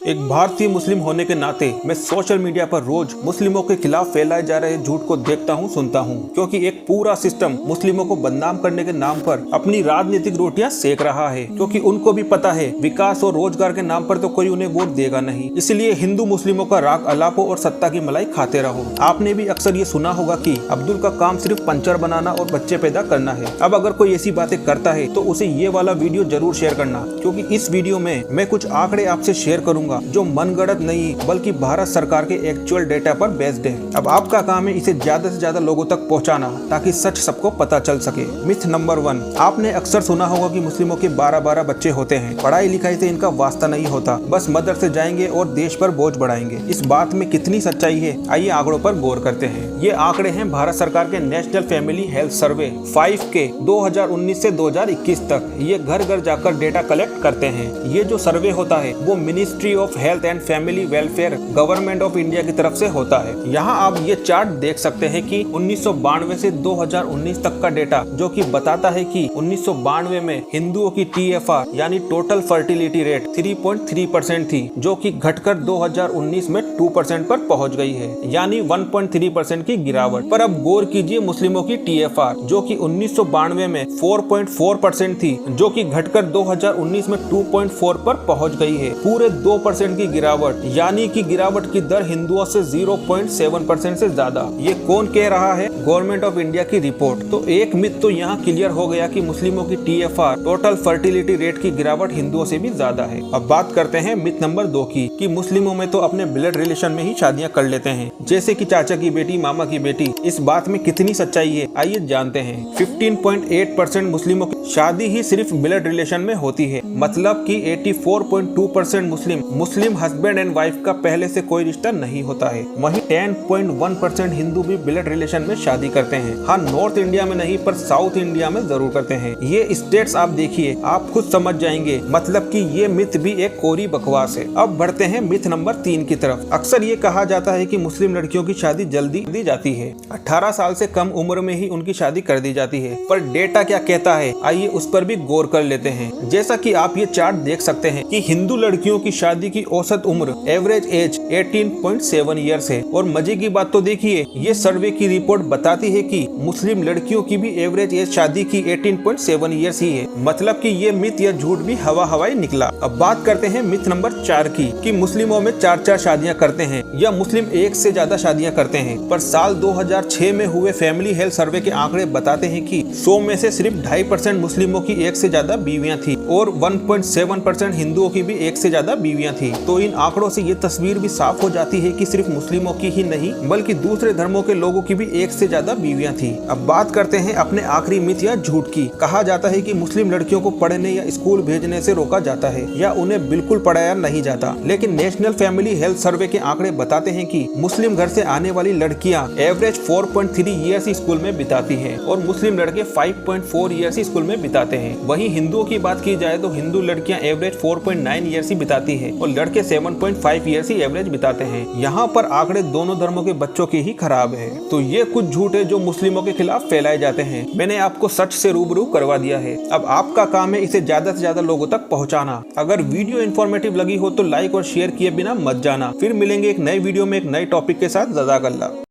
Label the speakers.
Speaker 1: एक भारतीय मुस्लिम होने के नाते मैं सोशल मीडिया पर रोज मुस्लिमों के खिलाफ फैलाए जा रहे झूठ को देखता हूँ, सुनता हूँ, क्योंकि एक पूरा सिस्टम मुस्लिमों को बदनाम करने के नाम पर अपनी राजनीतिक रोटियां सेक रहा है, क्योंकि उनको भी पता है विकास और रोजगार के नाम पर तो कोई उन्हें वोट देगा नहीं। इसलिए हिंदू मुस्लिमों का राग अलापो और सत्ता की मलाई खाते रहो। आपने भी अक्सर ये सुना होगा कि अब्दुल का काम सिर्फ पंचर बनाना और बच्चे पैदा करना है। अब अगर कोई ऐसी बातें करता है तो उसे ये वाला वीडियो जरूर शेयर करना, क्योंकि इस वीडियो में मैं कुछ आंकड़े आपसे शेयर करूंगा जो मनगढ़ंत नहीं बल्कि भारत सरकार के एक्चुअल डेटा पर बेस्ड है। अब आपका काम है इसे ज्यादा से ज्यादा लोगों तक पहुंचाना, ताकि सच सबको पता चल सके। मिथ नंबर 1, आपने अक्सर सुना होगा कि मुस्लिमों के 12-12 बच्चे होते हैं। पढ़ाई लिखाई से इनका वास्ता नहीं होता, बस मदरसे जाएंगे और देश पर बोझ बढ़ाएंगे। इस बात में कितनी सच्चाई है, आइए आंकड़ों पर गौर करते हैं। ये आंकड़े हैं भारत सरकार के नेशनल फैमिली हेल्थ सर्वे 5 के 2019 से 2021 तक। ये घर घर जाकर डेटा कलेक्ट करते हैं। ये जो सर्वे होता है वो ministry of health and family welfare government of India की तरफ से होता है। यहाँ आप ये चार्ट देख सकते हैं कि 1992 से 2019 तक का डेटा, जो कि बताता है कि 1992 में हिंदुओं की TFR यानी टोटल फर्टिलिटी रेट 3.3% थी, जो कि घटकर 2019 में 2% पर पहुंच गई है, यानी 1.3% की गिरावट। पर अब गौर कीजिए मुस्लिमों की TFR, जो कि 1992 में 4.4% थी, जो कि घटकर 2019 में 2.4 पर पहुंच गई है, पूरे 2% की गिरावट। यानी कि गिरावट की दर हिंदुओं से 0.7% से ज्यादा। ये कौन कह रहा है? गवर्नमेंट ऑफ इंडिया की रिपोर्ट। तो एक मिथ तो यहाँ क्लियर हो गया कि मुस्लिमों की TFR टोटल फर्टिलिटी रेट की गिरावट हिंदुओं से भी ज्यादा है। अब बात करते हैं मिथ नंबर 2 की, कि मुस्लिमों में तो अपने ब्लड रिलेशन में ही शादियां कर लेते हैं, जैसे कि चाचा की बेटी, मामा की बेटी। इस बात में कितनी सच्चाई है, आइए जानते हैं। 15.8% मुस्लिमों की शादी ही सिर्फ ब्लड रिलेशन में होती है, मतलब कि 84.2% मुस्लिम हस्बैंड एंड वाइफ का पहले से कोई रिश्ता नहीं होता है। वहीं 10.1% हिंदू भी ब्लड रिलेशन में शादी करते हैं। हाँ, नॉर्थ इंडिया में नहीं पर साउथ इंडिया में जरूर करते हैं। ये स्टेट्स आप देखिए, आप खुद समझ जाएंगे, मतलब कि ये मिथ भी एक कोरी बकवास है। अब बढ़ते हैं मिथ नंबर 3 की तरफ। अक्सर ये कहा जाता है कि मुस्लिम लड़कियों की शादी जल्दी दी जाती है, 18 साल से कम उम्र में ही उनकी शादी कर दी जाती है। पर डेटा क्या कहता है, आइए उस पर भी गौर कर लेते हैं। जैसा कि आप ये चार्ट देख सकते हैं कि हिंदू लड़कियों की शादी की औसत उम्र एवरेज एज 18.7 ईयर्स है। और मजे की बात तो देखिए, ये सर्वे की रिपोर्ट बताती है कि मुस्लिम लड़कियों की भी एवरेज एज शादी की 18.7 ईयर्स ही है, मतलब कि ये मिथ या झूठ भी हवाई निकला। अब बात करते हैं मिथ नंबर 4 की, कि मुस्लिमों में 4 शादियां करते हैं या मुस्लिम एक से ज्यादा शादियां करते हैं। पर साल 2006 में हुए फैमिली हेल्थ सर्वे के आंकड़े बताते हैं कि 100 में से सिर्फ 2.5% मुस्लिमों की एक से ज्यादा बीवियां थी और 1.7% हिंदुओं की भी एक से ज्यादा बीवियां थी। तो इन आंकड़ों से ये तस्वीर भी साफ हो जाती है कि सिर्फ मुस्लिमों की ही नहीं बल्कि दूसरे धर्मों के लोगों की भी एक से ज्यादा बीवियां थी। अब बात करते हैं अपने आखिरी मिथ या झूठ की। कहा जाता है कि मुस्लिम लड़कियों को पढ़ने या स्कूल भेजने से रोका जाता है या उन्हें बिल्कुल पढ़ाया नहीं जाता, लेकिन नेशनल फैमिली हेल्थ सर्वे के आंकड़े बताते हैं कि मुस्लिम घर से आने वाली लड़कियां एवरेज 4.3 ईयर्स स्कूल में बिताती हैं और मुस्लिम लड़के 5.4 ईयर्स स्कूल में बिताते हैं। वहीं हिंदुओं की बात की जाए तो हिंदू लड़कियां एवरेज 4.9 ईयर्स ही बिताती है और लड़के 7.5 ईयर्स ही एवरेज बिताते हैं। यहाँ पर आंकड़े दोनों धर्मों के बच्चों के ही खराब है। तो ये कुछ झूठ है जो मुस्लिमों के खिलाफ फैलाए जाते हैं। मैंने आपको सच से रूबरू करवा दिया है। अब आपका काम है इसे ज्यादा से ज्यादा लोगों तक पहुँचाना। अगर वीडियो इन्फॉर्मेटिव लगी हो तो लाइक और शेयर किए बिना मत जाना। फिर मिलेंगे एक नए वीडियो में एक नए टॉपिक के साथ। जज़ाकल्लाह।